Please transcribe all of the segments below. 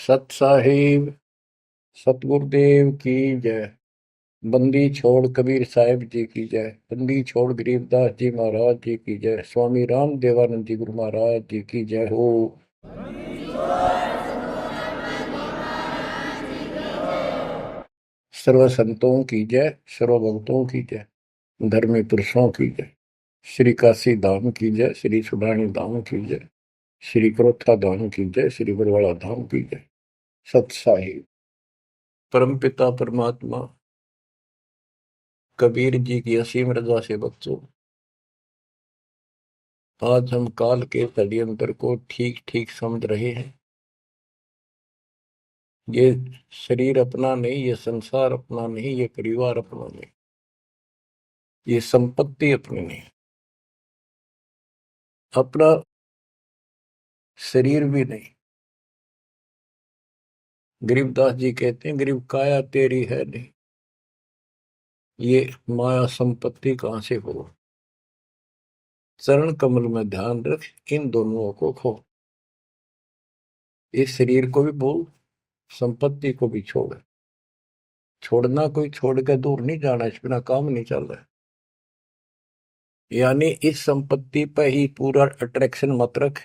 सत साहिब सतगुरुदेव की जय। बंदी छोड़ कबीर साहिब जी की जय। बंदी छोड़ गरीबदास जी महाराज जी की जय। स्वामी राम देवानंद जी गुरु महाराज जी की जय हो। सर्व संतों की जय, सर्व भक्तों की जय, धर्मी पुरुषों की जय। श्री काशी धाम की जय, श्री सुब्राणी धाम की जय, श्री क्रोथा धाम की जय, श्री बरवाड़ा धाम की जय। सत साहिब परमपिता परमात्मा कबीर जी की असीम रजा से बच्चों, आज हम काल के षड्यंत्र को ठीक ठीक समझ रहे हैं। ये शरीर अपना नहीं, ये संसार अपना नहीं, ये परिवार अपना नहीं, ये संपत्ति अपनी नहीं, अपना शरीर भी नहीं। गरीबदास जी कहते हैं, गरीब काया तेरी है नहीं, ये माया संपत्ति कहां से हो। चरण कमल में ध्यान रख, इन दोनों को खो। इस शरीर को भी भूल, संपत्ति को भी छोड़। छोड़ना कोई छोड़ के दूर नहीं जाना, इस बिना काम नहीं चल रहा है। यानी इस संपत्ति पर ही पूरा अट्रैक्शन मत रख।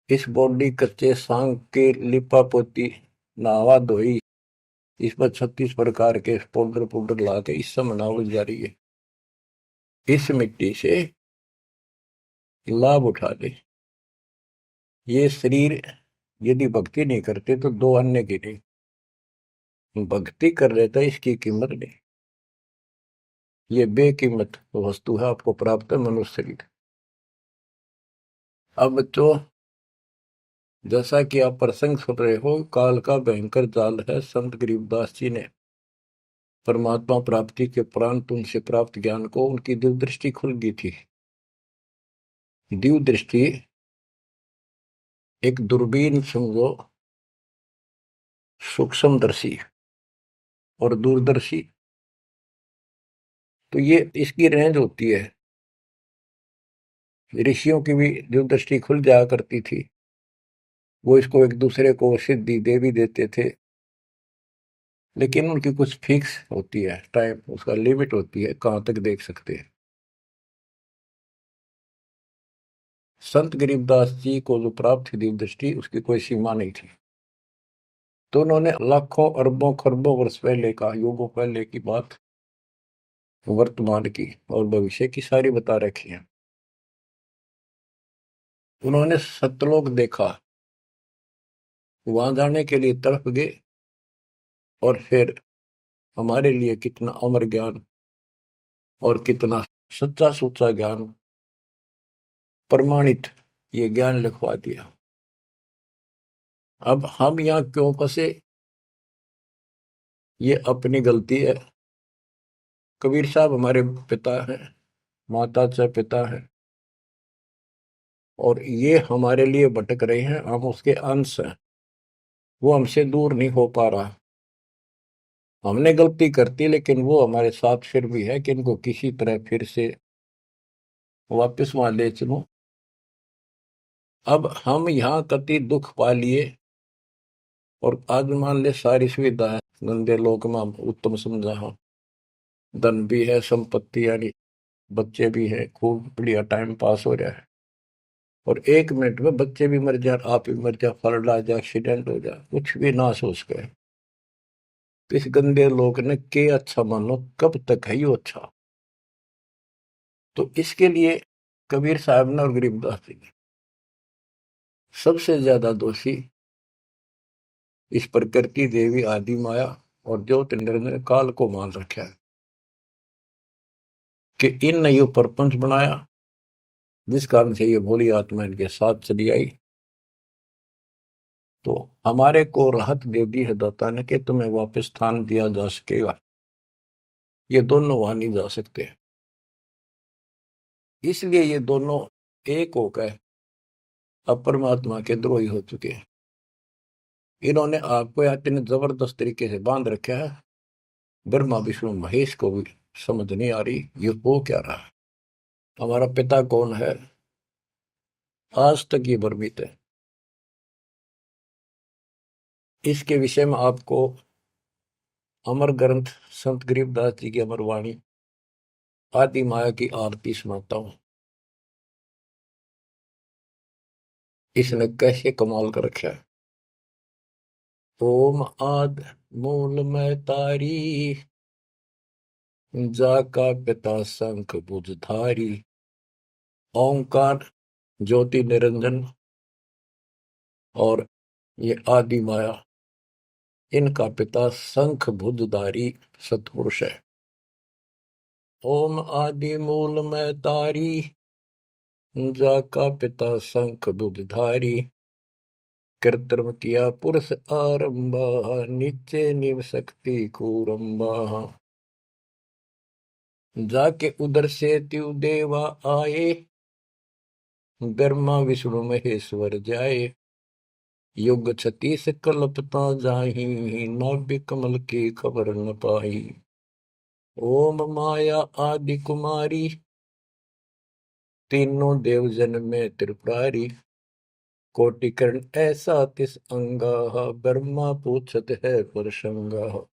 इस बॉडी कच्चे सांग के लिपा पोती नहावा धोई, इस पर 36 प्रकार के पाउडर पाउडर ला के इस समय नावल जा रही है। इस मिट्टी से लाभ उठा ले। ये शरीर यदि भक्ति नहीं करते तो दो अन्य की नहीं, भक्ति कर रहे थे इसकी कीमत नहीं। ये बेकीमत वस्तु है, आपको प्राप्त है मनुष्य शरीर। अब तो जैसा कि आप प्रसंग सुन रहे हो, काल का भयंकर जाल है। संत गरीबदास जी ने परमात्मा प्राप्ति के उपरांत उनसे प्राप्त ज्ञान को उनकी दिव्य दृष्टि खुल गई थी। दिव्य दृष्टि एक दूरबीन समझो, सूक्ष्मदर्शी और दूरदर्शी। तो ये इसकी रेंज होती है। ऋषियों की भी दिव्य दृष्टि खुल जाया करती थी, वो इसको एक दूसरे को सिद्धि दे भी देते थे, लेकिन उनकी कुछ फिक्स होती है टाइम, उसका लिमिट होती है कहां तक देख सकते हैं। संत गरीबदास जी को जो प्राप्त थी दिव्य दृष्टि, उसकी कोई सीमा नहीं थी। तो उन्होंने लाखों अरबों खरबों वर्ष पहले का, युगों पहले की बात वर्तमान की और भविष्य की सारी बता रखी है। उन्होंने सतलोक देखा, वहां जाने के लिए तड़प गए, और फिर हमारे लिए कितना अमर ज्ञान और कितना सच्चा सुच्चा ज्ञान प्रमाणित ये ज्ञान लिखवा दिया। अब हम यहाँ क्यों फंसे, ये अपनी गलती है। कबीर साहब हमारे पिता हैं, माता से पिता है, और ये हमारे लिए भटक रहे हैं, हम उसके अंश हैं। वो हमसे दूर नहीं हो पा रहा। हमने गलती करती, लेकिन वो हमारे साथ फिर भी है कि इनको किसी तरह फिर से वापस वहां ले चलो। अब हम यहाँ कति दुख पा लिए, और आज मान ले सारी सुविधा है, गंदे लोक में हम उत्तम समझा हो, धन भी है, संपत्ति यानी बच्चे भी है, खूब बढ़िया टाइम पास हो रहा है, और 1 मिनट में बच्चे भी मर जाए, आप भी मर जाए, फ्लड आ जाए, एक्सीडेंट हो जाए, कुछ भी ना सोच गए। तो इस गंदे लोग ने के अच्छा मानो, कब तक है यो अच्छा। तो इसके लिए कबीर साहब ने और गरीबदास जी ने सबसे ज्यादा दोषी इस प्रकृति देवी आदि माया और ज्योतिन्द्र ने काल को मान रखा है कि इन ने यो प्रपंच बनाया, जिस कारण से ये भोली आत्मा इनके साथ चली आई। तो हमारे को राहत दे दी है दाता ने कि तुम्हें वापस स्थान दिया जा सकेगा। ये दोनों वहां नहीं जा सकते, इसलिए ये दोनों एक होकर अब परमात्मा के द्रोही हो चुके हैं। इन्होंने आपको इतने जबरदस्त तरीके से बांध रखा है, ब्रह्मा विष्णु महेश को भी समझ नहीं आ रही ये हो क्या रहा है। हमारा पिता कौन है, आज तक ये भ्रमित है। इसके विषय में आपको अमर ग्रंथ संत गरीबदास जी की अमर वाणी आदि माया की आरती सुनाता हूं। इसने कैसे कमाल कर रखा है। ओम आद मूल में तारी, जाका पिता शंख भुजधारी। ओंकार ज्योति निरंजन और ये आदि माया, इनका पिता शंख भुजधारी सतपुरुष है। ओम आदि मूल में तारी, जाका पिता शंख भुजधारी। कृत्रिम किया पुरुष आरंभा, नीचे निव शक्ति कूरंबा। जाके उधर से त्यु देवा आए, ब्रह्मा विष्णु महेश्वर जाए। युग 36 कल्पता जाही, नाभि कमल की खबर न पाई। ओम माया आदि कुमारी, तीनों देव जन में त्रिपुरारी। कोटि कर्ण ऐसा तिस अंगा, ब्रह्मा पूछत है परसंगा।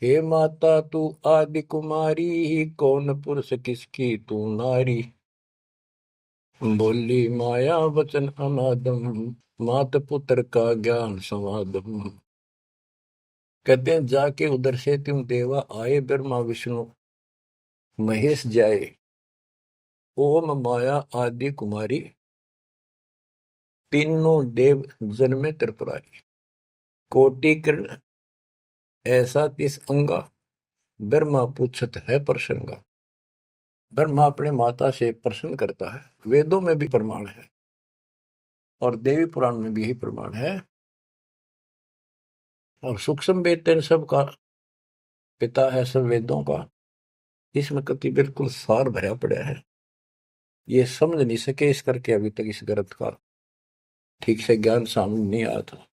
हे माता तू आदि कुमारी, कौन पुरुष किसकी तू नारी। बोली माया वचन अनादम, मात पुत्र का ज्ञान समादम। कहते हैं जाके उधर से तुम देवा आए, ब्रह्मा विष्णु महेश जाए। ओम माया आदि कुमारी, तीनों देव जन्मे त्रिपुरारी। कोटि कर्ण ऐसा तिस अंगा, ब्रह्मा पूछत है प्रसंगा। ब्रह्मा अपने माता से प्रश्न करता है। वेदों में भी प्रमाण है और देवी पुराण में भी यही प्रमाण है। और सूक्ष्म वेद तेन सब का पिता है, सब वेदों का। इसमें कति बिल्कुल सार भरा पड़ा है। ये समझ नहीं सके इस करके अभी तक इस ग्रंथ का ठीक से ज्ञान सामने नहीं आया था।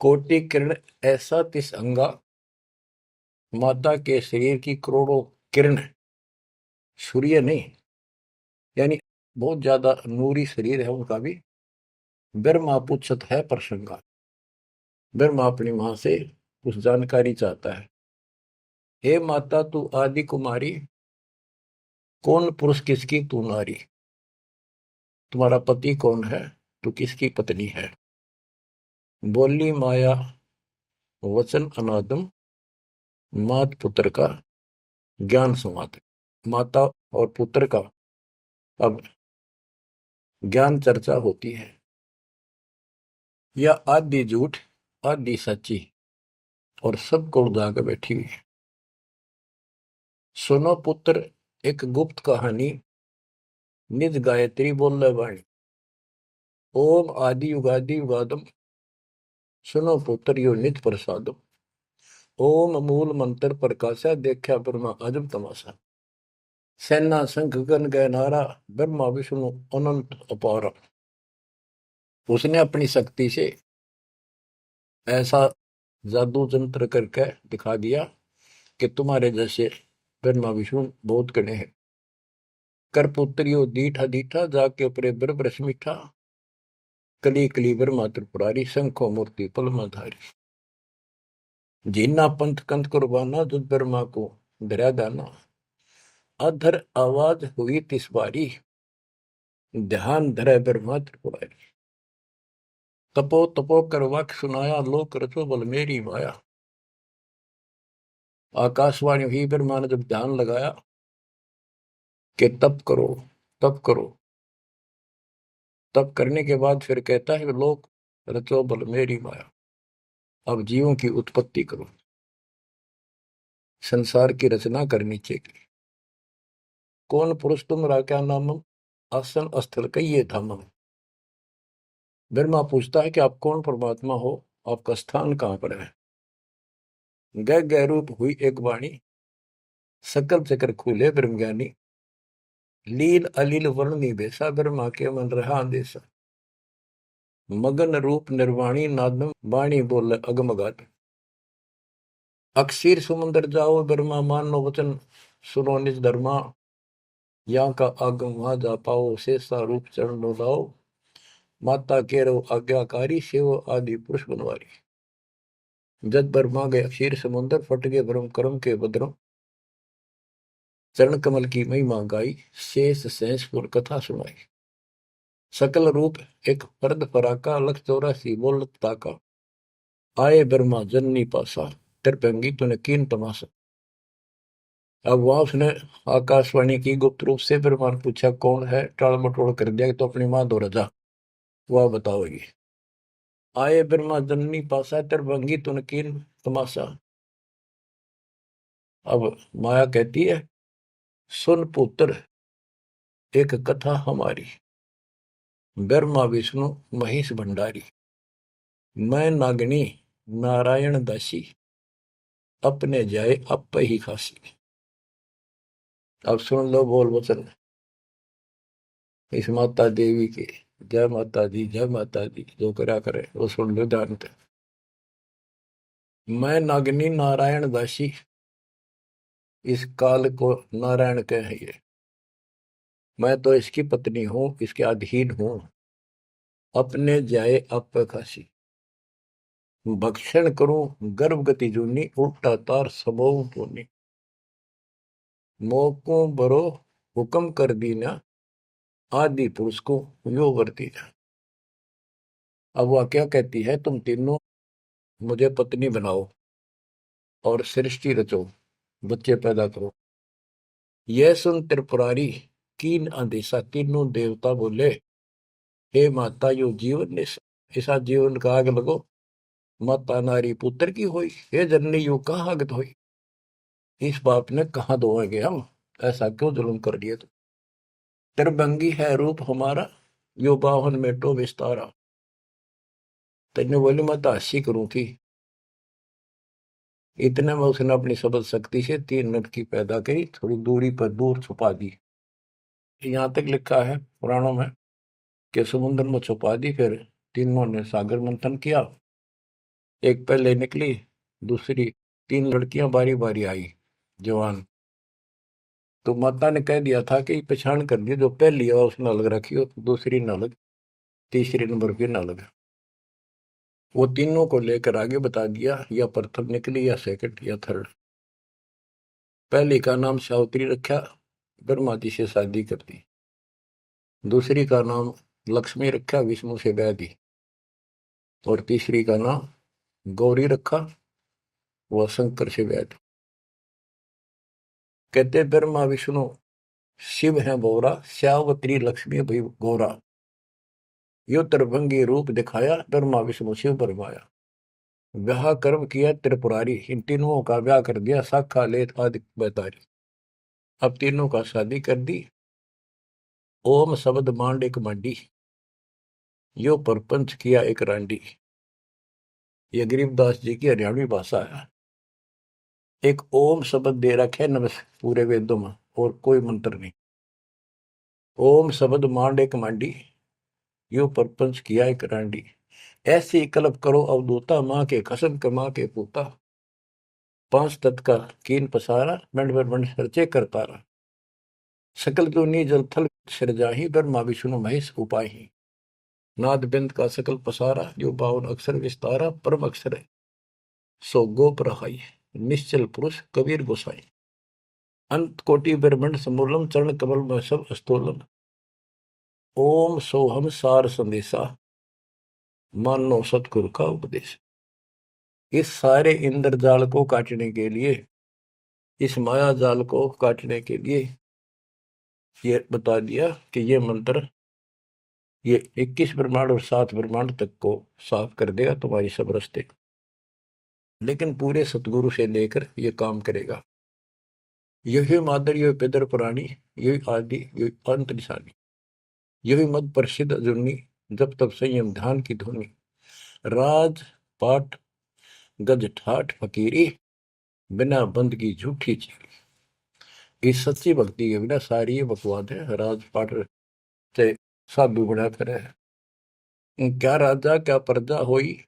कोटि किरण ऐसा तिस अंगा, माता के शरीर की करोड़ों किरण, सूर्य नहीं, यानी बहुत ज्यादा नूरी शरीर है उनका भी। ब्रह्मा पूछत है प्रसंगा। ब्रह्मा अपनी मां से कुछ जानकारी चाहता है। हे माता तू आदि कुमारी, कौन पुरुष किसकी तू नारी। तुम्हारा पति कौन है, तू किसकी पत्नी है। बोली माया वचन अनादम, मात पुत्र का ज्ञान संवाद। माता और पुत्र का अब ज्ञान चर्चा होती है। यह आदि झूठ आदि सच्ची और सबको उड़ा के बैठी हुई है। सुनो पुत्र एक गुप्त कहानी, निज गायत्री बोल वाणी। ओम आदि युगादि युगादम, सुनो पुत्र यो निज प्रसादम। ओम मूल मंत्र प्रकाशा, देखा ब्रह्मा अजब तमाशा। सेना संख गण गए नारा, ब्रह्मा विष्णु अनंत अपारा। उसने अपनी शक्ति से ऐसा जादू तंत्र करके दिखा दिया कि तुम्हारे जैसे ब्रह्मा विष्णु बहुत कड़े हैं। कर पुत्रियो दीठा दीठा, जाके उपरे ब्रह्म मीठा। कली कली ब्रह्मा त्रिपुरारी, शंखो मूर्ति पलमाधारी। जीना पंथ कंथ कुर्बाना, दुध ब्रह्मा को धरा दाना। अधर आवाज हुई तिस बारी, ध्यान धरे ब्रह्मा त्रिपुरारी। तपो तपो कर वाक्य सुनाया, लोक रचो बल मेरी माया। आकाशवाणी हुई, ब्रह्मा ने जब ध्यान लगाया कि तप करो तप करो। तप करने के बाद फिर कहता है लोक रचो बल मेरी माया। अब जीवों की उत्पत्ति करो, संसार की रचना करनी चाहिए। कौन पुरुष तुम राजा नामम, आसन स्थल कहिए धामम। ब्रह्मा पूछता है कि आप कौन परमात्मा हो, आपका स्थान कहां पर है। गह गह रूप हुई एक वाणी, सकल चक्र खुले ब्रह्मज्ञानी। लील अलील वर्णी बेसा, ब्रह्मा के मन रहा अंदेशा। मगन रूप निर्वाणी नादम, वाणी बोले अगमगात। अक्षीर समुद्र जाओ, ब्रह्मा मानो वचन सुनो निज धर्मा। यहाँ का आगम वहां जा पाओ, शेषा रूप चरण लाओ। माता केरो आज्ञाकारी शिव आदि पुरुष बनवारी। जद ब्रह्मा गया क्षीर समुद्र फट गए ब्रह्म कर्म के बद्रों। चरण कमल की महिमा गाई शेष सहसपुर कथा सुनाई। सकल रूप एक फर्द फराका लख 84 बोलत ताका। आए ब्रह्मा जननी पासा तिरपंगी तूने कीन तमाशा। अब वहां उसने आकाशवाणी की गुप्त रूप से ब्रह्मा ने पूछा कौन है, टाल मटोल कर दिया तो अपनी मां दो रजा वह बताओगी। आए ब्रह्मा जननी पासा तिरपंगी तूने कीन तमाशा। अब माया कहती है सुन पुत्र एक कथा हमारी। ब्रह्मा विष्णु महेश भंडारी। मैं नागनी नारायण दासी अपने जाए अप ही खासी। अब सुन लो बोल वचन इस माता देवी के। जय माता दी जय माता दी जो करा करे वो सुन लो ध्यान से। मैं नागनी नारायण दासी इस काल को नारायण कहिए। मैं तो इसकी पत्नी हूं इसके अधीन हूं। अपने जाए अप खासी भक्षण करूं गर्भगति जूनी उल्टा तार सबों पुनी। मोको बरो हुक्म कर दीना आदि पुरुष को यो वर्ती है। अब वह क्या कहती है तुम तीनों मुझे पत्नी बनाओ और सृष्टि रचो बच्चे पैदा करो। यह सुन त्रिपुरारी कीन आदेशा तीनों देवता बोले हे माता यो जीवन ऐसा जीवन का आग लगो। माता नारी पुत्र की होई हे जननी यू कहाँ आगत होई। इस बाप ने कहाँ धोएंगे हम, ऐसा क्यों जुल्म कर दिए तुम। त्रिभंगी है रूप हमारा यो बाहन में टो विस्तारा। तेने बोली मैं तो हंसी करूं थी। इतने में उसने अपनी सबल शक्ति से 3 लड़की पैदा करी थोड़ी दूरी पर दूर छुपा दी। यहां तक लिखा है पुराणों में कि समुद्र में छुपा दी। फिर तीनों ने सागर मंथन किया। एक पहले निकली दूसरी 3 लड़कियां बारी बारी आई जवान। तो माता ने कह दिया था कि पहचान कर दी जो पहली है उसने अलग रखी हो दूसरी न अलग तीसरी नंबर की न अलग। वो तीनों को लेकर आगे बता दिया या प्रथम निकली या सेकंड या थर्ड। पहली का नाम सावित्री रखा ब्रह्मा जी से शादी कर दी। दूसरी का नाम लक्ष्मी रखा विष्णु से ब्याह दी। और तीसरी का नाम गौरी रखा वह शंकर से ब्याह दी। कहते ब्रह्मा विष्णु शिव है बोरा श्यावत्री लक्ष्मी भई गौरा। यो त्रिभंगी रूप दिखाया ब्रह्मा विष्णु शिव बरमाया। ब्याह कर्म किया त्रिपुरारी इन तीनों का ब्याह कर दिया साखा लेत आदि बैतारी। अब तीनों का शादी कर दी। ओम शब्द मांड एक मंडी यो परपंच किया एक रांडी। ये गरीबदास जी की हरियाणवी भाषा है। एक ओम शब्द दे रखे नमस् पूरे वेदों में और कोई मंत्र नहीं। ओम शब्द मांड एक मांडी यो परपंच किया एक रांडी। ऐसी कल्प करो अवधूता माँ के कसम कमा के पूता। 5 तत्व का कीन पसारा मंड मंड सर्चे करता रहा। सकल दुनी जल थल सिरजाही ब्रह्मा विष्णु महेश उपाही। नाद बिंद का सकल पसारा जो 52 अक्षर विस्तारा परम अक्षर है सो गोप रहाई। निश्चल पुरुष कबीर गोसाई। अंत कोटि ब्रह्मंड समूलम चरण कमल में सब अस्तोलम। ओम सोहम सार संदेशा मानो सतगुरु का उपदेश। इस सारे इंद्रजाल को काटने के लिए इस माया जाल को काटने के लिए ये बता दिया कि ये मंत्र ये 21 ब्रह्मांड और 7 ब्रह्मांड तक को साफ कर देगा तुम्हारी सब रास्ते। लेकिन पूरे सतगुरु से लेकर ये काम करेगा। यही मादर यही पितर पुराणी यही आदि यही अंत निशानी। यही मद प्रसिद्ध जुन्नी जब तब संयम ध्यान की धुनी। राज पाठ गज ठाठ फकीरी बिना बंद की झूठी चीरी। इस सच्ची भक्ति के बिना सारी ये बकवाद है। राज पाठ से साधु बना फिरे। क्या राजा क्या प्रजा होई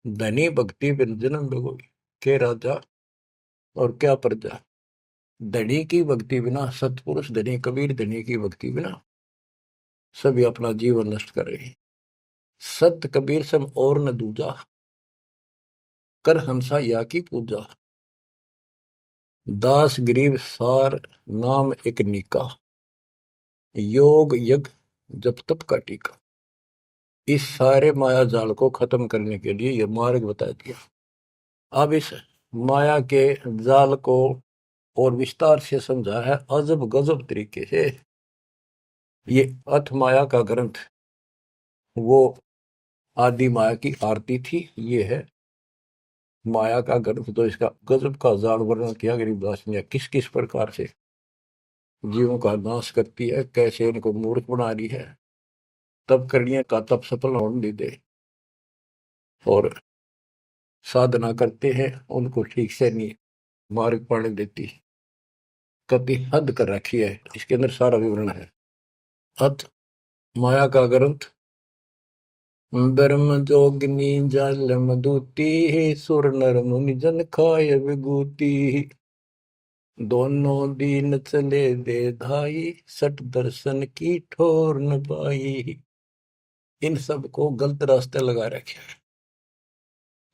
धनी भक्ति बिन जन्म बिगोई। के राजा और क्या प्रजा धनी की भक्ति बिना सतपुरुष धनी कबीर धनी की भक्ति बिना सभी अपना जीवन नष्ट कर रहे हैं। सत कबीर सम और न दूजा, कर हंसा या की पूजा। दास गरीब सार नाम एक नीका, योग यज्ञ जप तप का टीका। इस सारे माया जाल को खत्म करने के लिए यह मार्ग बता दिया। अब इस माया के जाल को और विस्तार से समझा है अजब गजब तरीके से। ये अथ माया का ग्रंथ वो आदि माया की आरती थी। ये है माया का ग्रंथ। तो इसका गजब का जाल वर्णन किया गरीबदास ने, किस किस प्रकार से जीवों का नाश करती है, कैसे इनको मूर्ख बना रही है, तब करने का तब सफल होने नहीं दे, और साधना करते हैं उनको ठीक से नहीं मार्ग पाने देती, कति हद कर रखी है। इसके अंदर सारा विवरण है। अत माया का ग्रंथ ब्रह्म जोगिनी जल मधुती, सुर नर मुनि जन खाय विभूति। दोनों दीन चले दे धाई, सट दर्शन की ठोर न पाई। इन सब को गलत रास्ते लगा रखे,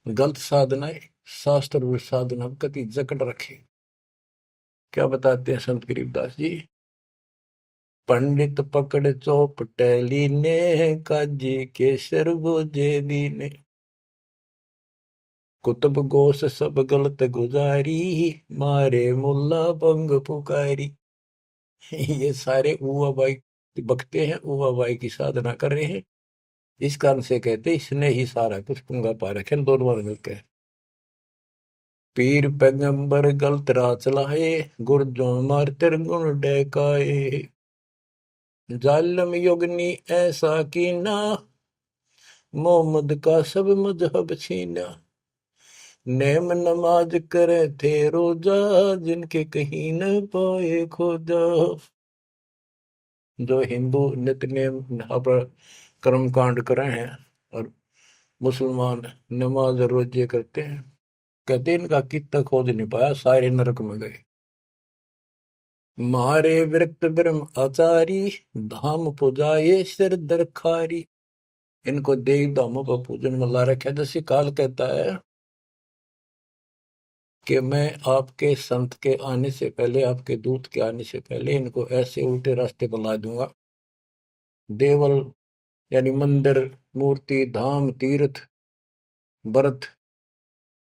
गलत साधनाएं, शास्त्र साधना कति जकड़ रखे। क्या बताते हैं संत गरीबदास जी? पंडित पकड़ चौपटेली ने, काजी केसर बोझे दीने। कुतुब गोस सब गलत गुजारी, मारे मुल्ला बंग पुकारी। ये सारे उवा बाई बकते हैं, उवा बाई की साधना कर रहे हैं। इस कारण से कहते इसने ही सारा कुछ पुंगा पा रखे दोनों मिलकर। पीर पैगंबर गलत राह चलाए, गुरजों मार गुण डहकाए। जालम युगनी ऐसा कीना, मोहम्मद का सब मजहब छीना। नेम नमाज करे थे रोजा, जिनके कहीं न पाए खोजा। जो हिंदू नित्य नेम कर्म कांड कर रहे हैं और मुसलमान नमाज रोजे करते हैं, कहते इनका कितना खोज नहीं पाया, सारे नरक में गए। मारे विरक्त ब्रह्म आचारी, धाम पुजाए सिर दरखारी। इनको देव धामों का पूजन में ला रखा। जैसे काल कहता है कि मैं आपके संत के आने से पहले, आपके दूत के आने से पहले इनको ऐसे उल्टे रास्ते पर ला दूंगा। देवल यानी मंदिर, मूर्ति, धाम, तीर्थ, व्रत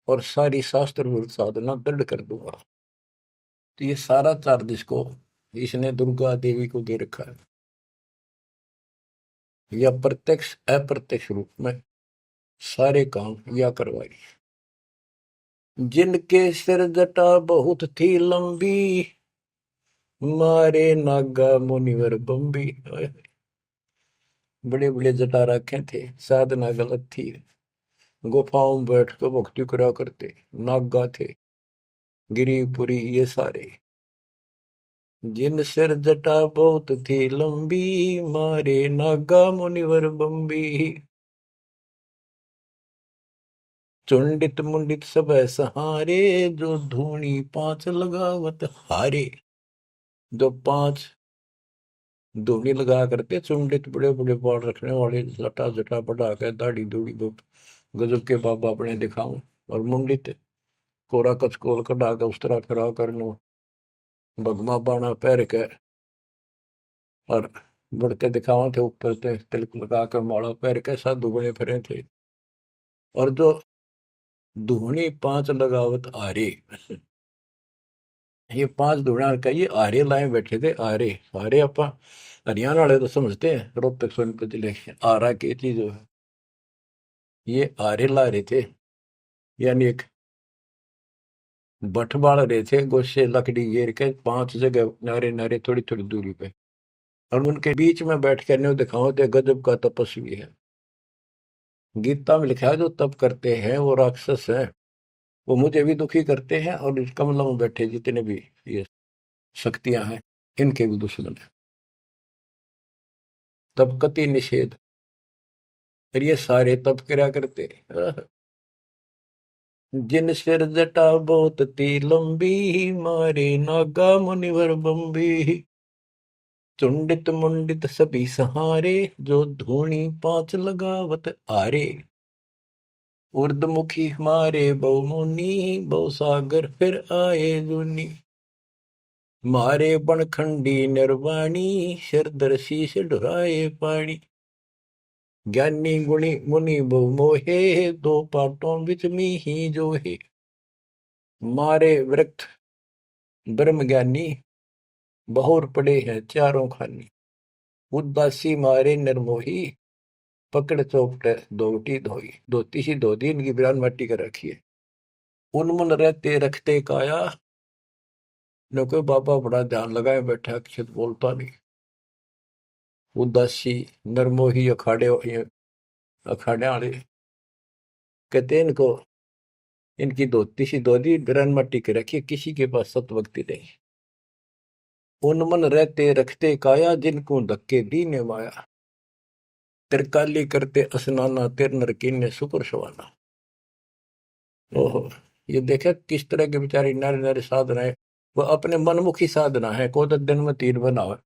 और सारी शास्त्र साधना दृढ़ कर दूंगा। तो ये सारा चार्ज इसको इसने दुर्गा देवी को दे रखा है, या प्रत्यक्ष अप्रत्यक्ष रूप में सारे काम या करवाई। जिनके सिर जटा बहुत थी लंबी, मारे नागा मुनिवर बम्बी। बड़े बड़े जटा रखे थे, साधना गलत थी, गुफाओं में बैठ कर भक्ति करा करते, नागा थे, गिरिपुरी ये सारे। जिन सिर जटा बहुत थी लंबी, मारे नागा मुनिवर बम्बी। चुंडित मुंडित सब सहारे, जो धूनी पांच लगावत हारे। जो पांच धूनी लगा करते, चुंडित बड़े बड़े बाल रखने वाले, लटा जटा बढ़ा के दाढ़ी दूढ़ी गजब के बाबा अपने दिखाऊं, और मुंडित कोरा कचकोल कटा के उस तरह करा कर भगमा बाणा पैर के और बढ़ते दिखावा थे, ऊपर से तिलक लगा कर माला पैर के साधु बने फिरे थे। और जो धूनी पांच लगावत आरे, ये पांच धूणा का ये आरे लाए बैठे थे। आरे आरे अपा हरियाणा वाले तो समझते हैं, रोहतक सोनीपत जिले आरा की चीज है। ये आरे ला रहे थे, यानी एक बठ बाल रहे थे, गोशे लकड़ी घेर के पांच जगह नारे नारे थोड़ी थोड़ी दूरी पे, और उनके बीच में बैठ कर न्यू दिखाओ थे गजब का तपस्वी है। गीता में लिखा है जो तप करते हैं वो राक्षस है, वो मुझे भी दुखी करते हैं, और इस कमलों में बैठे जितने भी ये शक्तियां हैं इनके भी दुश्मन है। तब कति निषेध, और ये सारे तप करा करते। जिन सिर जटा बहुत ती लंबी, मारे नागा मुनिवर बम्बी। चुंडित मुंडित सभी सहारे, जो धूणी पांच लगावत आरे। उर्दमुखी हमारे बहुमुनि, बहु सागर फिर आए जुनी। मारे बनखंडी निर्वाणी, सिरदर शीश ढुराए पानी। ज्ञानी गुणी मुनि बहु मोहे, दो पाटों बिच ही जो है। मारे वृक्ष ब्रह्म ज्ञानी, बहुर पड़े हैं चारों खानी। उदासी मारे निर्मोही, पकड़ चौपटे दोटी धोई। धोती सी धो दी, इनकी बिरान मट्टी कर रखी है। उनमुन रहते रखते काया, न कोई बाबा बड़ा ध्यान लगाए बैठा, अक्षत बोलता नहीं। उदासी निर्मोही अखाड़े वाले कहते इनको, इनकी धोती सी धो दी, बिरान मट्टी कर रखी है, किसी के पास सतभक्ति नहीं। उनमन रहते रखते काया, जिनको धक्के दी ने माया। तिरकाली करते स्नाना, तिर नर कीन्हे सुपर सवाना। ओहो, ये देखा किस तरह के बेचारी नारी नारी साधना है। वो अपने मनमुखी साधना है, को तो दिन में 3 बनावे,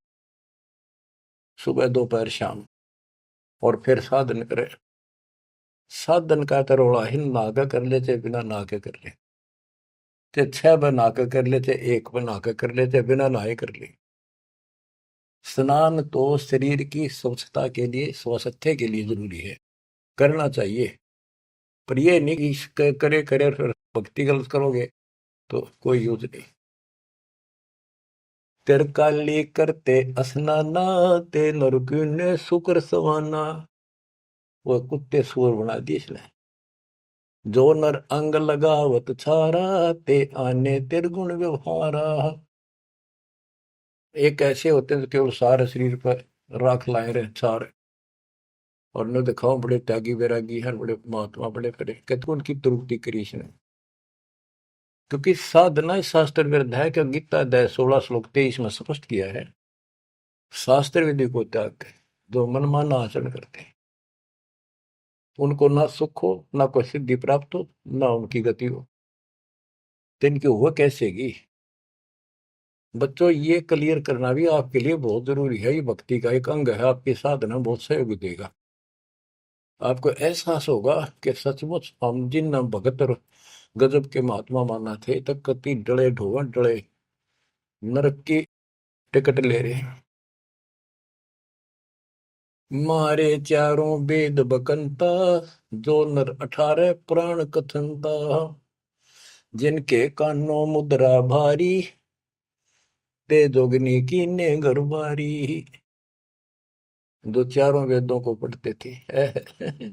सुबह दोपहर शाम, और फिर साधन करे। साधन का तरोड़ा हिन नागा कर ले, चाहे बिना नाके कर ले, चाहे 6 बना के कर ले, चाहे 1 बना के कर ले, चाहे बिना नहाए कर ले। स्नान तो शरीर की स्वच्छता के लिए, स्वास्थ्य के लिए जरूरी है, करना चाहिए। पर ये नहीं कि करे करे फिर भक्ति गलत करोगे तो कोई यूज नहीं। तिरकाली करते स्नाना, ते नरकुने शुक्र सवाना। वो कुत्ते सुअर बना दिए इसने। जो नर अंग लगावत छारा, ते आने तिरगुण व्यवहारा। एक ऐसे होते हैं जो केवल सारे शरीर पर राख लाए रहे छार, और न दिखाओ बड़े त्यागी वैरागी हैं, बड़े महात्मा, बड़े करे, कहते उनकी तृप्ति करी इसने। क्योंकि साधना शास्त्र विरुद्ध है, कि गीता अध्याय 16 श्लोक 23 में स्पष्ट किया है, शास्त्र विधि को त्याग जो मनमाना आचरण करते हैं, उनको ना सुख हो, ना कोई सिद्धि प्राप्त हो, ना उनकी गति हो, तो इनकी हुआ कैसेगी। बच्चों, ये क्लियर करना भी आपके लिए बहुत जरूरी है। ये भक्ति का एक अंग है, आपकी साधना बहुत सहयोग देगा। आपको एहसास होगा कि सचमुच हम जिन भगत और गजब के महात्मा माना थे, तक कति डले ढोवन डले नरक की टिकट ले रहे हैं। मारे चारों वेद बकंता, जो नर 18 पुराण कथनता। जिनके कानों मुद्रा भारी, ते जोगनी कीने घरबारी। जो चारों वेदों को पढ़ते थे।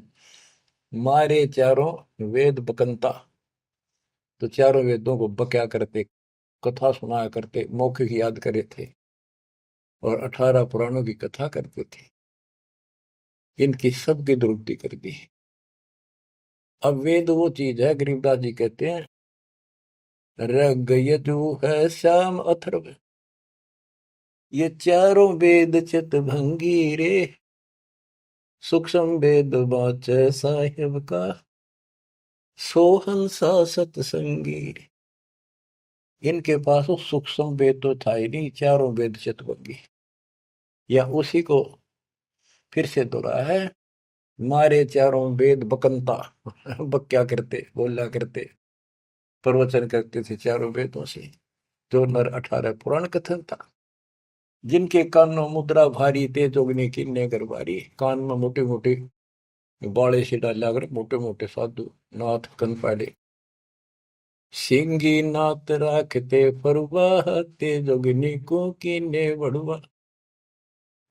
मारे चारों वेद बकंता, तो चारों वेदों को बक्या करते, कथा सुनाया करते, मौखिक याद करे थे, और 18 पुराणों की कथा करते थे। इनकी सबकी दुरुक्ति कर दी। अब वेद वो चीज है, गरीबदास जी कहते हैं, रग यजु है श्याम अथर्व, ये चारों वेद चित भंगी रे। सूक्ष्म वेद बाच साहिब का, सोहंसा सतसंगी। इनके पास वो सूक्ष्म वेद तो था ही नहीं, चारों वेद चित भंगी। या उसी को फिर से दोहरा है, मारे चारों वेद बकंता। बक्या करते, बोला करते, प्रवचन करते थे चारों वेदों से, जो नर 18 पुराण कथन था। जिनके कानों मुद्रा भारी, ते जोगनी कीने गरबारी। कान में मोटे मोटे बाले से डाला कर, मोटे मोटे साधु नाथ कन पाड़े। सिंगी नाथ राखते फरुआ, ते जोगनी को कीने बड़ुआ।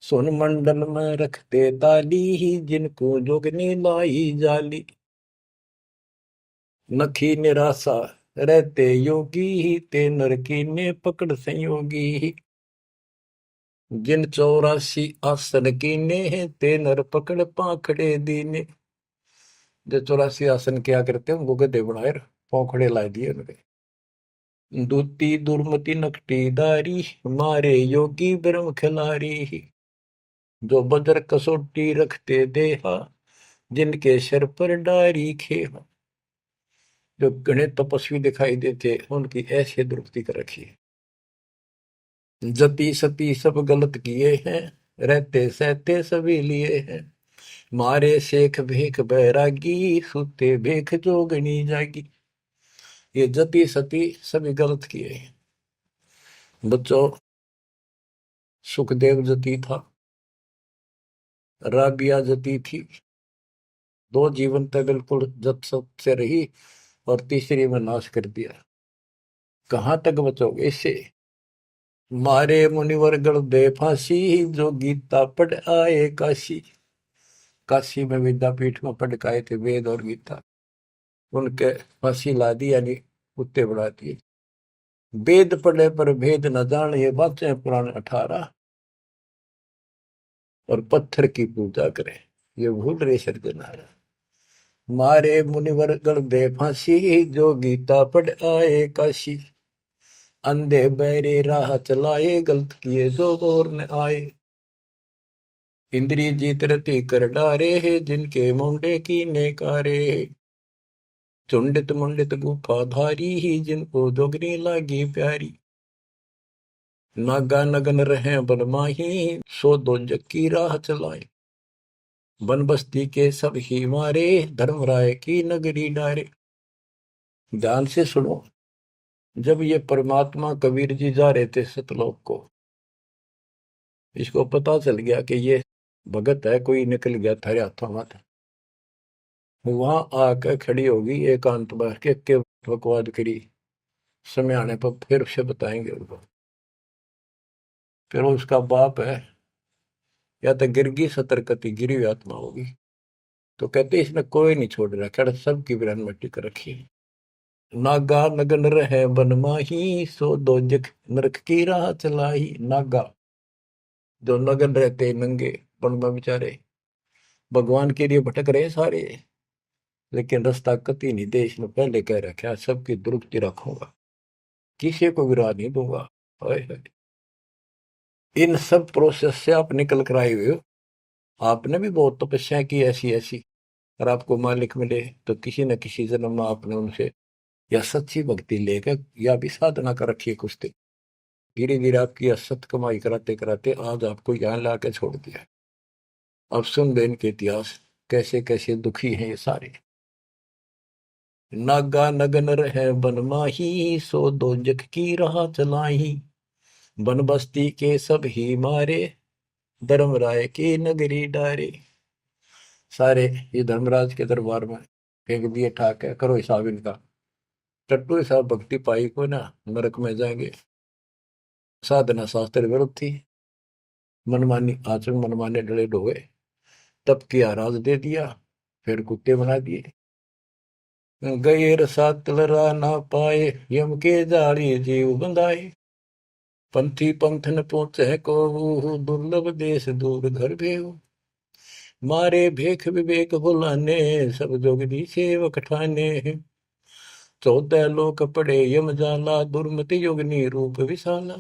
सोन मंडल में रखते ताली, जिनको जोगनी लाई जाली। नखी निराशा रहते योगी, ते नर कीने पकड़ संयोगी। जिन 84 आसन कीने, ते नर पकड़ पाखड़े दीने। जो 84 आसन क्या करते हैं, उनको गधे बनाए पौखड़े ला दिए उनके। दूती दुर्मति नकटी दारी, मारे योगी ब्रह्म खिलारी। जो बज्र कसोटी रखते देहा, जिनके सिर पर डारी खेहा। जो गणे तपस्वी दिखाई देते, उनकी ऐसी दुरुक्ति कर रखी है। जति सती सब गलत किए हैं, रहते सहते सभी लिए हैं। मारे शेख भेख बैरागी, सुते भेख जोगनी जागी। ये जति सती सभी गलत किए हैं। बच्चों, सुखदेव जति था, राबिया जति थी। दो जीवन तक बिल्कुल जत सत से रही और तीसरी में नाश कर दिया। कहां तक बचोगे इससे? मारे मुनिवर गण दे फांसी, जो गीता पढ़ आए काशी। काशी में विद्यापीठ में पढ़ के आए थे वेद और गीता, उनके फांसी ला दी, यानी कुत्ते बढ़ा दिए। वेद पढ़े पर भेद न जान, ये बातें पुराण 18। और पत्थर की पूजा करें, ये भूल रहे सृजनहारा। मारे मुनिवर गण दे फांसी, जो गीता पढ़ आए काशी। अंधे बहरे राह चलाए, गलत किए जो और न आए। इंद्री जीत रति कर डारे है, जिनके मुंडे की नेकारे। चुंडित मुंडित गुफा धारी ही, जिनको जोगनी लागी प्यारी। नागा नगन रहे बनमाही, सो दो की राह चलाए। वन बस्ती के सब ही मारे, धर्मराय की नगरी डारे। ध्यान से सुनो। जब ये परमात्मा कबीर जी जा रहे थे सतलोक को, इसको पता चल गया कि ये भगत है, कोई निकल गया थारे हाथों मत। वहां आकर खड़ी होगी एकांत बैठ के बकवाद करी। समय आने पर फिर से बताएंगे उनको। फिर उसका बाप है, या तो गिरगी सतर्कती गिरी हुई आत्मा होगी। तो कहते इसने कोई नहीं छोड़ रखा, सबकी बिरान मट्टी कर रखी। नागा नगन रहे बनमाही, सो दो जख नरक की राह चलाई। नागा जो नगन रहते नंगे वन में बेचारे, भगवान के लिए भटक रहे सारे, लेकिन रास्ता कति नहीं दे। इसने पहले कह रखा सबकी दुरुक्ति रखूंगा, किसी को विराह नहीं दूंगा। इन सब प्रोसेस से आप निकल कर आए हुए हो। आपने भी बहुत तपस्या की ऐसी ऐसी, और आपको मालिक मिले तो किसी न किसी जन्म में आपने उनसे या सच्ची भक्ति लेकर या भी साधना कर रखी है कुछ दिन। धीरे धीरे आपकी असत कमाई कराते कराते आज आपको यहाँ ला के छोड़ दिया। अब सुन दे इनके इतिहास, कैसे कैसे दुखी हैं ये सारे। नागा नगन रहे बनमाही, सो दो जग की राह चलाई। बन बस्ती के सब ही मारे, धर्मराय की नगरी डारे। सारे ये धर्मराज के दरबार में फेंक दिए ठाक है, करो हिसाब इनका। टट्टू हिसाब भक्ति पाई को ना नरक में जाएंगे। साधना शास्त्र विरुद्ध थी, मनमानी आचरण, मनमाने डले ढोए, तब किया राज दे दिया, फिर कुत्ते बना दिए। गए रसात तलरा ना पाए, यम के जाली जीव बंधाए। पंथी पंथ न पहुंचे को, दुर्लभ देश दूर घर भेऊ। मारे भेख विवेक बुलाने, सब जोगदी सेवक ठाने। 14 लोक पड़े यम जाला, दुर्मति योगनी रूप विशाला।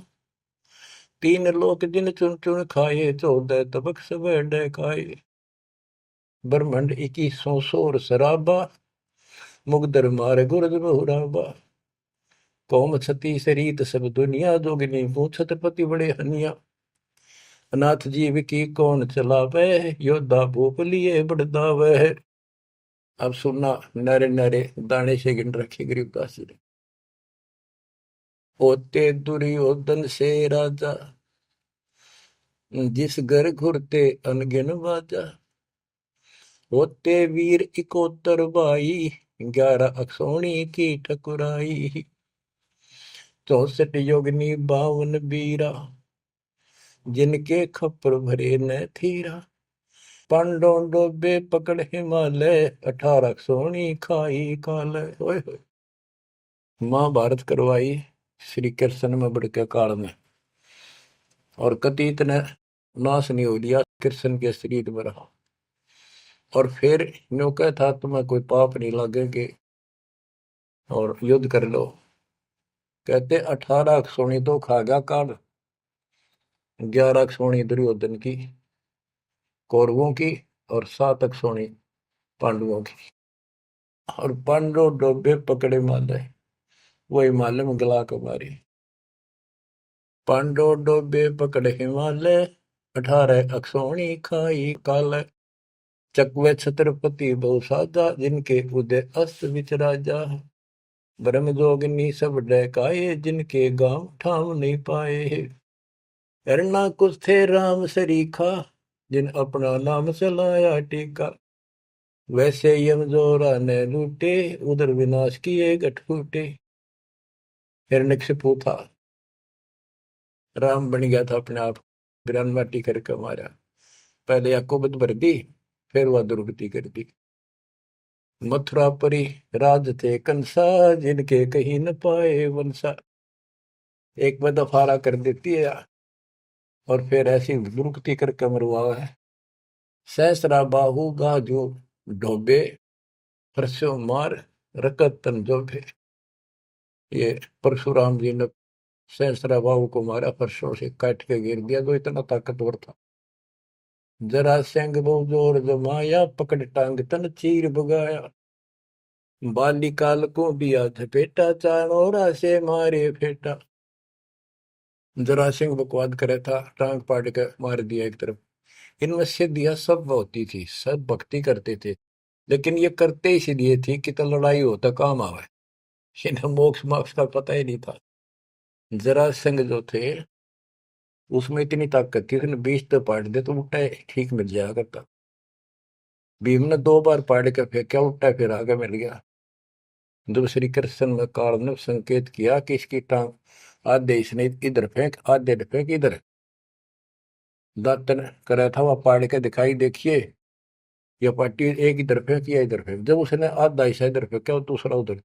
3 लोक जिन चुन चुन खाए, 14 तबक सब डकाए। ब्रह्मंड 21 सोर शराबा, मुगदर मार गुरद बहुराबा। कौम छती शरीत सब दुनिया, जोगिनी पूछत पति बड़े हनिया। अनाथ जीव की कौन चलावे, योद्धा भूप लिए बड़दावे। अब सुनना, नारे नारे दाने से गिन रखे गरीबदास जी ने। होते दुर्योधन से राजा, जिस घर घुरते अनगिन बाजा। होते वीर 71 भाई, 11 अक्षौणी की ठकुराई। 64 योगिनी 52 बीरा, जिनके खप्पर भरे न थीरा। पांडों डोबे पकड़ हिमालय, 18 सोनी खाई काल। महाभारत करवाई श्री कृष्ण में बड़के काल में, और कतीत ने नाश नहीं हो लिया, कृष्ण के शरीर में रहा। और फिर न्यो कहा था तुम्हें कोई पाप नहीं लगेगे और युद्ध कर लो। कहते 18 सोनी तो खा गया काल, 11 सोनी दुर्योधन की कौरवों की, और 7 सोनी पांडवों की। और पांडव डोबे पकड़े माले, वो हिमालय में गला को मारी। पांडो डोबे पकड़ हिमालय, 18 अक्षौणी खाई काल। चकवे छत्रपति बहु साजा, जिनके उदय अस्त विच राजा। ब्रह्म जोगिनी सब डहकाए, जिनके गांव ठाम नहीं पाए। अरना कुछ थे राम सरीखा, जिन अपना नाम चलाया टीका। वैसे यम जोरा ने लूटे, उधर विनाश किए गठ फूटे। हिरण्यकशिपु था, राम बन गया था अपने आप, ग्रान माटी करके मारा। पहले याकोबत भर दी, फिर वह दुर्गति कर दी। मथुरापुरी राज थे कंसा, जिनके कहीं न पाए वंशा। एक में दफारा कर देती है और फिर ऐसी दुर्गति करके मरवा है। सहस्रा बाहु गाजो ढोबे, परसों मार रकत तन जोबे। ये परशुराम जी ने सहस्रा बाहु को मारा, परसों से काट के गिर दिया, जो इतना ताकतवर था। जरा सिंह बहु जोर जमाया, पकड़ टांग तन चीर भगाया। बालिकाल को दिया झपेटा, चाणोरा से मारे फेटा। जरा सिंह बकवाद करे था, टांग पाड़ के मार दिया एक तरफ। इनमें सिद्धियां सब होती थी, सब भक्ति करते थे, लेकिन ये करते इसलिए थी कि तो लड़ाई हो तो काम आवे। इन्हें मोक्ष मोक्ष का पता ही नहीं था। जरा सिंह जो थे उसमें इतनी ताकत थी, उसने 20 तो पाड़ दे तो उल्टा ठीक मिल जाया करता। भीम ने 2 बार पाड़ के फेंका, उल्टा फिर आगे मिल गया। जब श्री कृष्ण में काल ने संकेत किया कि इसकी टांग आधे इसने इधर फेंक, आधे फेंक इधर, दातन करा था वह पाड़ के दिखाई, देखिए यह पार्टी एक इधर फेंक या इधर फेंक। जब उसने आधा हिस्सा इधर फेंका और दूसरा उधर,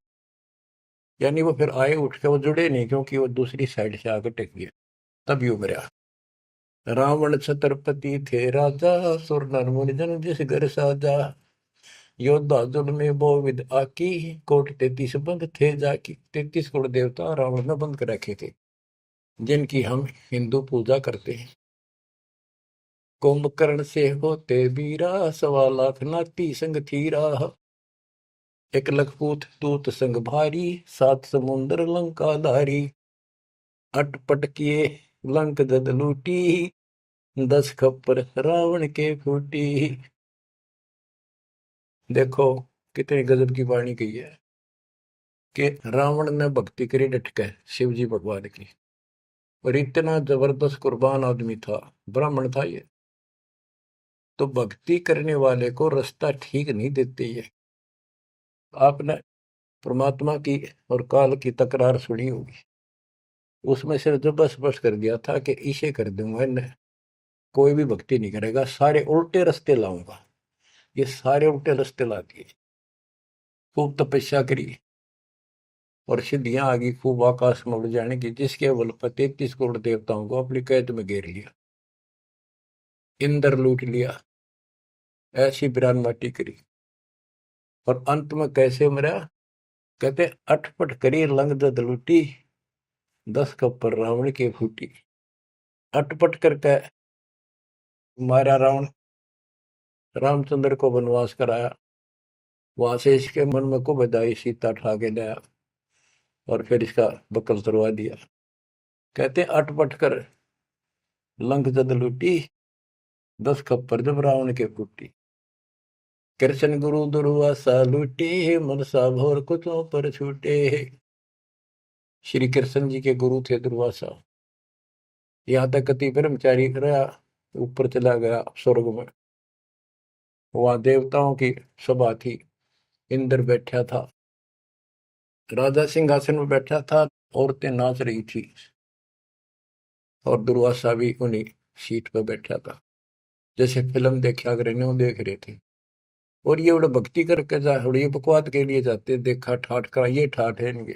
यानी वो फिर आए उठ के, वो जुड़े नहीं, क्योंकि वो दूसरी साइड से आगे टेक गया, तब यू मरा। रावण छत्रपति थे राजा, सुर नर मुनि जन जिस घर साजा। योद्धा जुल में बहुविध आकी, कोट 33 बंद थे जाकी। 33 कोट देवता रावण ने बंद कर रखे थे, जिनकी हम हिंदू पूजा करते हैं। कुंभकर्ण से होते वीरा, 1.25 लाख नाती संग थीरा। 1 लखपूत दूत संग भारी, 7 समुंदर लंका धारी। अटपट किए लंक जद लूटी, 10 खप्पर रावण के फूटी। देखो कितनी गजब की वाणी कही है कि रावण ने भक्ति करी डट के शिव जी भगवान की, और इतना जबरदस्त कुर्बान आदमी था, ब्राह्मण था ये। तो भक्ति करने वाले को रास्ता ठीक नहीं देते ये। आपने परमात्मा की और काल की तकरार सुनी होगी, उसमें सिर्फ जब स्पष्ट कर दिया था कि इसे कर दूंगा, इन्हें कोई भी भक्ति नहीं करेगा, सारे उल्टे रास्ते लाऊंगा। ये सारे उल्टे रास्ते ला दिए। खूब तपस्या करी और सिद्धियां आ गई, खूब आकाश में उड़ जाने की, जिसके बल पर 33 करोड़ देवताओं को अपनी कैद में घेर लिया, इंद्र लूट लिया, ऐसी बिरान माटी करी। और अंत में कैसे मरा? कहते अटपट करी लंग दद लूटी, 10 कप्पर रावण के फूटी। अटपट करके मारा रावण, रामचंद्र को वनवास कराया, वहां से इसके मन में को बधाई, सीता ठा के लाया और फिर इसका बकल तुड़वा दिया। कहते अटपट कर लंक जद लूटी, 10 खप्पर जब रावण के फूटी। कृष्ण गुरु दुर्वासा लूटे, मनसा भोर कुचों पर छूटे। श्री कृष्ण जी के गुरु थे दुर्वासा। यहाँ तक कति ब्रह्मचारी रहा, ऊपर चला गया स्वर्ग में, वहां देवताओं की सभा थी, इंद्र बैठा था, राजा सिंहासन में बैठा था, औरतें नाच रही थी और दुर्वासा भी उन्हीं सीट पर बैठा था, जैसे फिल्म देखा कर न्यू देख रहे थे। और ये बड़ा भक्ति करके जा, ये बकवाद के लिए जाते, देखा ठाठ का, ये ठाठ है इनके।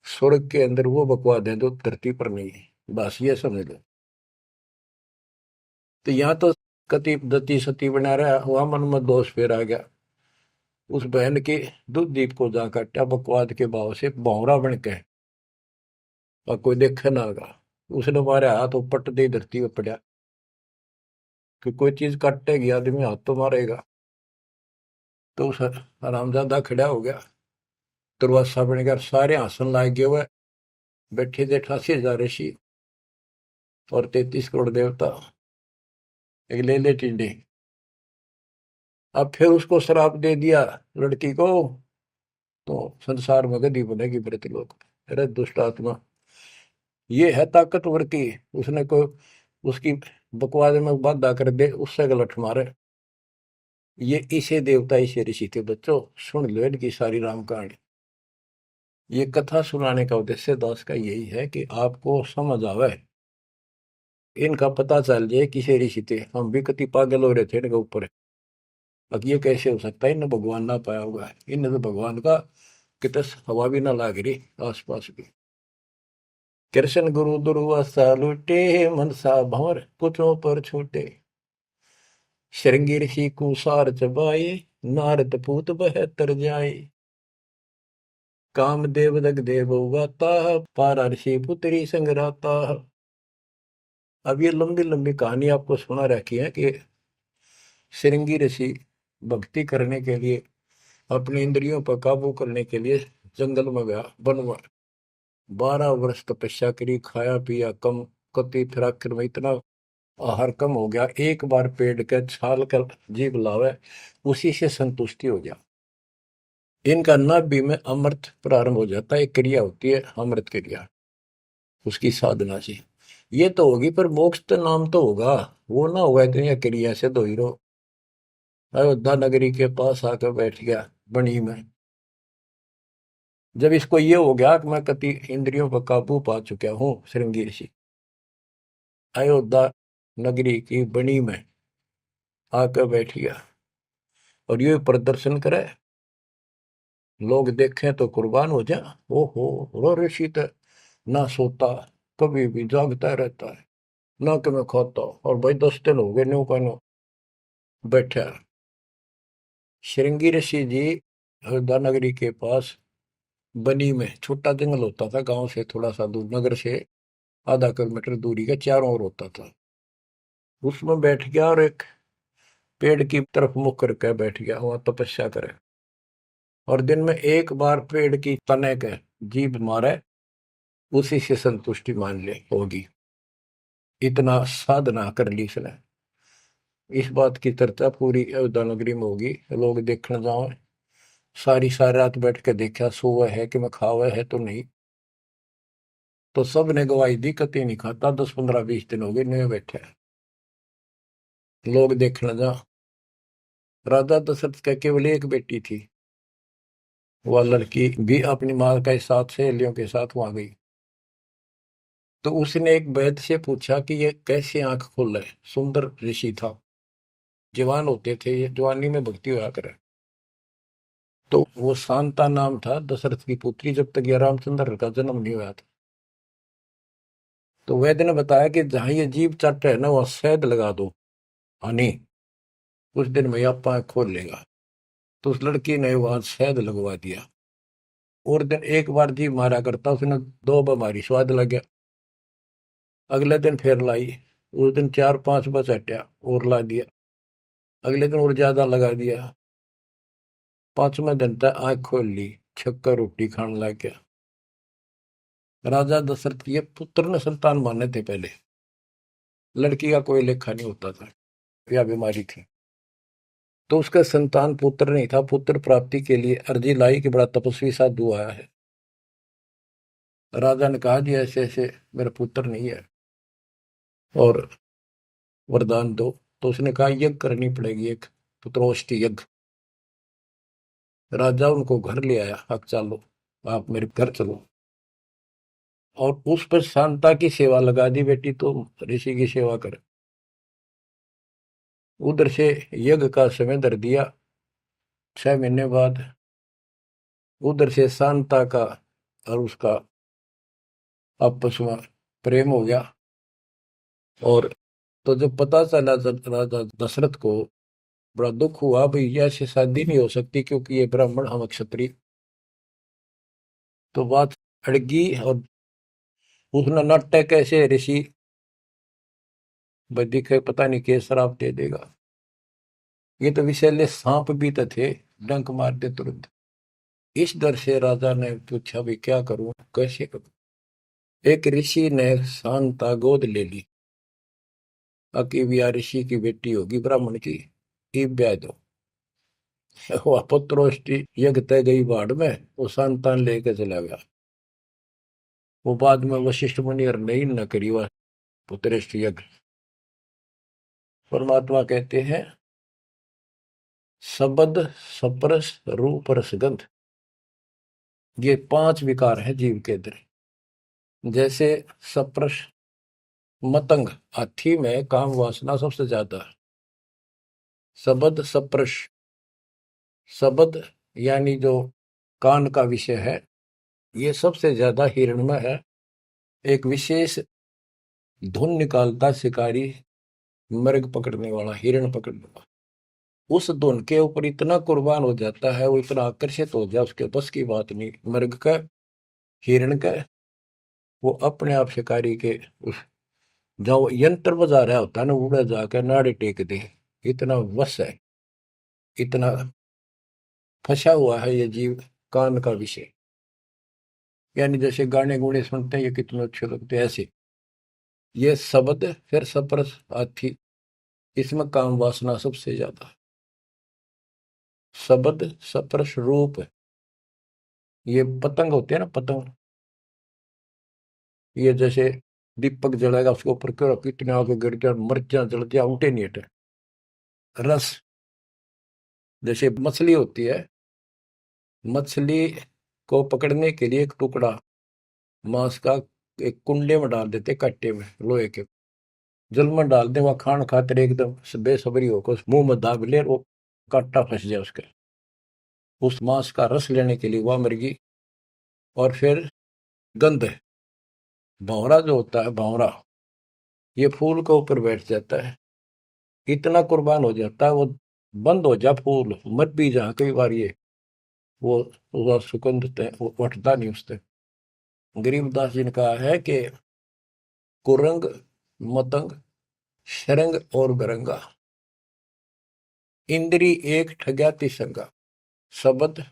स्वर्ग के अंदर वो बकवाद है जो धरती पर नहीं है, बस ये समझ लो। तो यहाँ तो कति दती सती बना रहा, वहां मन में दोष फिर आ गया। उस बहन के दूध दीप को जा काटा बकवाद के भाव से, भौरा बन के, और कोई देखे ना आगा। उसने मारे हाथ पट दे धरती पर पड़ा, कि कोई चीज काटेगी आदमी हाथ तो मारेगा। तो उस हरामजादा खड़ा हो गया, दुर्वासा बन गया, सारे हंसन लाग गए हुए। बैठे थे 88,000 ऋषि और 33 करोड़ देवता, एक ले ले टिंडे। अब फिर उसको श्राप दे दिया लड़की को, तो संसार में गति बनेगी मृतलोक। अरे दुष्ट आत्मा, ये है ताकतवर की, उसने कोई उसकी बकवास में बाधा कर दे, उससे गलत मारे। ये इसे देवता इसे ऋषि थे बच्चों, सुन लो इनकी सारी राम कहानी। ये कथा सुनाने का उद्देश्य दास का यही है कि आपको समझ आवे, इनका पता चल जाए किसे ऋषि थे। हम भी कति पागल हो रहे थे इनके ऊपर, अब ये कैसे हो सकता है, इन्हें भगवान ना पाया होगा, इन्हें तो भगवान का कितने हवा भी ना लाग रही आसपास भी। कृष्ण गुरु दुर्वासा लुटे, मनसा भंवर पुछों पर छूटे। श्रृंगी ऋषि कुसार चबाए, नारद पूत बहतर जाए। कामदेव दग देव गाता, पारा ऋषि पुत्री संगराता। अब ये लंबी लंबी कहानी आपको सुना रखी है कि श्रृंगी ऋषि भक्ति करने के लिए, अपनी इंद्रियों पर काबू करने के लिए जंगल में गया, वन में 12 वर्ष तपस्या करी, खाया पिया कम, कति फिर आखिर में इतना आहार कम हो गया, एक बार पेड़ के छाल कर जीभ लावे, उसी से संतुष्टि हो गया। इनका नाभि में अमृत प्रारंभ हो जाता है, एक क्रिया होती है अमृत क्रिया, उसकी साधना से ये तो होगी, पर मोक्ष तो नाम तो होगा, वो ना होगा इतनी क्रिया से दो हीरो। अयोध्या नगरी के पास आकर बैठ गया बनी में। जब इसको ये हो गया कि मैं कति इंद्रियों पर काबू पा चुका हूं, श्रृंगी ऋषि अयोध्या नगरी की बनी में आकर बैठ गया और ये प्रदर्शन करे, लोग देखें तो कुर्बान हो जाए। ओहो, रो ऋषि तो ना सोता, कभी भी जागता रहता है, ना कि मैं खाता, और भाई 10 दिन हो गए न्यू का नो बैठा। श्रृंगी ऋषि जी अयोध्या नगरी के पास बनी में, छोटा जंगल होता था, गांव से थोड़ा सा दूर, नगर से आधा किलोमीटर दूरी का चारों ओर होता था, उसमें बैठ गया और एक पेड़ की तरफ मुख करके बैठ गया, वहां तपस्या करे। और दिन में एक बार पेड़ की तने के जीभ मारे, उसी से संतुष्टि मान ले होगी। इतना साधना कर ली इसने। इस बात की चर्चा पूरी अयोध्या नगरी में होगी, लोग देखने जाओ। सारी सारी रात बैठ के देखा, सोवा है कि मैं खावा है तो नहीं, तो सब ने गवाही दी कति नहीं खाता, 10 15 20 दिन हो गए नहीं बैठे, लोग देखने जा। राजा दशरथ का केवल एक बेटी थी, वह लड़की भी अपनी माँ के साथ सहेलियों के साथ वहां गई। तो उसने एक वैद्य से पूछा कि ये कैसे आंख खोल है, सुंदर ऋषि था, जवान होते थे, ये जवानी में भक्ति हुआ करे। तो वो शांता नाम था, दशरथ की पुत्री, जब तक ये रामचंद्र का जन्म नहीं हुआ था। तो वैद्य ने बताया कि जहां ये जीभ चट है ना, वहां शहद लगा दो हनी, कुछ दिन में आप आंख खोल लेगा। तो उस लड़की ने वहां शहद लगवा दिया, और दिन एक बार जीभ मारा करता, उसने 2 बार स्वाद लग गया। अगले दिन फिर लाई, उस दिन 4 5 बस हटा और ला दिया, अगले दिन और ज्यादा लगा दिया। 5वें दिन तक आंख खोल ली, छक्का रोटी खाने लग गया। राजा दशरथ के पुत्र ने संतान माने थे पहले, लड़की का कोई लेखा नहीं होता था, या बीमारी थी, तो उसका संतान पुत्र नहीं था। पुत्र प्राप्ति के लिए अर्जी लाई कि बड़ा तपस्वी साधु आया है। राजा ने कहा जी ऐसे ऐसे मेरा पुत्र नहीं है और वरदान दो। तो उसने कहा यज्ञ करनी पड़ेगी, एक पुत्रोष्टि यज्ञ। राजा उनको घर ले आया, अब चलो आप मेरे घर चलो, और उस पर शांता की सेवा लगा दी, बेटी तो ऋषि की सेवा कर। उधर से यज्ञ का समय धर दिया, 6 महीने बाद उधर से शांता का और उसका आपस में प्रेम हो गया। और तो जब पता चला राजा दशरथ को, बड़ा दुख हुआ, भाई ये ऐसी शादी नहीं हो सकती क्योंकि ये ब्राह्मण हम क्षत्रिय। तो बात अड़गी और उसने नाटक कैसे ऋषि भाई दिखे, पता नहीं के श्राप दे देगा। ये तो विषैले सांप भी तो थे, डंक मार दे तुरंत। इस डर से राजा ने पूछा भी क्या करूं, कैसे करूं। एक ऋषि ने शांता गोद ले ली। अकीबिया ऋषि की बेटी होगी ब्राह्मण की, ईब ब्याह दो। वह पुत्रोष्टि यज्ञ तय गई बाढ़ में, वो संतान लेके चला गया। वो बाद में वशिष्ठ मुनि और नहीं न करी वह पुत्रेष्टि यज्ञ। परमात्मा कहते हैं शब्द सप्रस रूप रसगंध, ये 5 विकार है जीव के अंदर। जैसे सप्रस मतंग, हाथी में काम वासना सबसे ज्यादा है। शब्द सप्रस, शब्द यानी जो कान का विषय है, ये सबसे ज्यादा हिरण में है। एक विशेष धुन निकालता शिकारी, मृग पकड़ने वाला, हिरण पकड़ने वाला, उस धुन के ऊपर इतना कुर्बान हो जाता है, वो इतना आकर्षित हो जाए, उसके बस की बात नहीं मृग का, हिरण का। वो अपने आप शिकारी के उस जो यंत्र बजा रहा होता है ना, उड़ा जाकर नाड़े टेक दे, इतना वश है, इतना फंसा हुआ है ये जीव कान का विषय। यानी जैसे गाने गुणे सुनते हैं ये कितने अच्छे लगते हैं, ऐसे ये शब्द फिर सप्रस हाथी, इसमें काम वासना सबसे ज्यादा। शब्द सप्रस रूप, ये पतंग होते हैं ना, पतंग, ये जैसे दीपक जलाएगा उसके ऊपर क्यों कितने आगे गिर गया, मिर्चा जल गया, उल्टे नहीं हटे। रस, जैसे मछली होती है, मछली को पकड़ने के लिए एक टुकड़ा मांस का एक कुंडे में डाल देते, कट्टे में लोहे के, जल में डाल दे, वह खान खातिर एकदम बेसब्री होकर मुंह में दाब ले, वो कांटा फंस जाए उसके, उस मांस का रस लेने के लिए वह मुर्गी। और फिर गंध, भंवरा जो होता है, भंवरा ये फूल के ऊपर बैठ जाता है, इतना कुर्बान हो जाता है, वो बंद हो जा फूल मत भी जा, कई बार ये वो सुगंध वो उठता नहीं उससे। गरीबदास जी ने कहा है कि कुरंग मतंग शरंग और गरंगा, इंद्री एक ठग्याति संगा। शब्द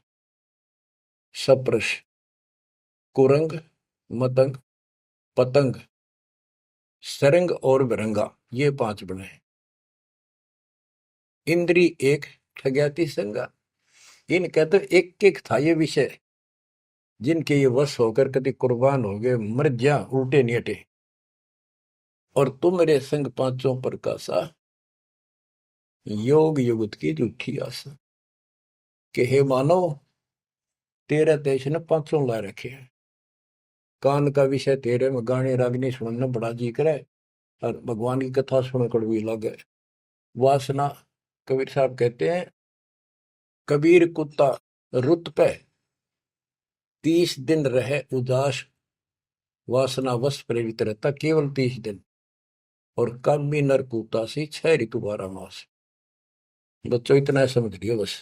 सप्रश, कुरंग मतंग पतंग सरंग और बिरंगा, ये 5 बने। इंद्री एक ठग्याति संगा, इनका तो एक एक था ये विषय, जिनके ये वश होकर कभी कुर्बान हो गए, मर जा, उल्टे नहीं हटे। और तुम मेरे संग पांचों प्रकाशा, योग युगत की झूठी आशा। कि हे मानव, तेरे देश ने 500 ला रखे हैं, कान का विषय तेरे में गाने रागनी सुनना बड़ा जी करे, और भगवान की कथा सुन कड़वी लगे। वासना, कबीर साहब कहते हैं कबीर कुत्ता रुत पे 30 दिन रहे उदास, वासना वश प्रेरित रहता केवल 30 दिन, और कामी नर कुत्ता सी 6 ऋतु 12 मास। बच्चों इतना समझ लियो बस।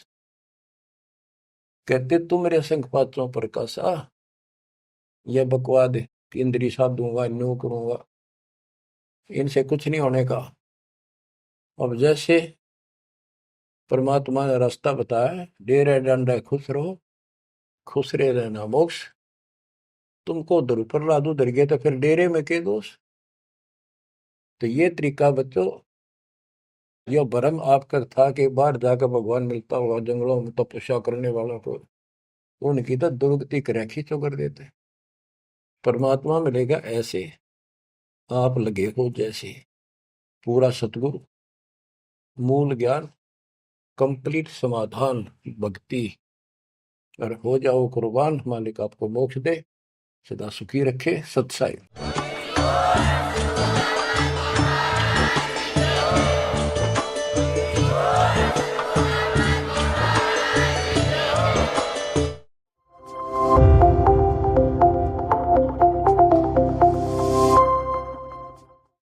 कहते तुम मेरे संग पांचों प्रकाशा, यह बकवाद इंद्री साधूंगा, न्यू करूंगा, इनसे कुछ नहीं होने का। अब जैसे परमात्मा ने रास्ता बताया, डेरे डंडा खुश रहो, खुश रहे रहना मोक्ष। तुमको उधर ऊपर ला दो, उधर गए तो फिर डेरे में के दोष। तो ये तरीका बच्चों, यह भ्रम आपका था कि बाहर जाकर भगवान मिलता होगा जंगलों में तपस्या करने वालों को, उनकी तो दुर्गति कर खींचो कर देते। परमात्मा मिलेगा ऐसे, आप लगे हो जैसे, पूरा सतगुरु, मूल ज्ञान, कंप्लीट समाधान, भक्ति, और हो जाओ कुर्बान, मालिक आपको मोक्ष दे, सदा सुखी रखे। सत्साई।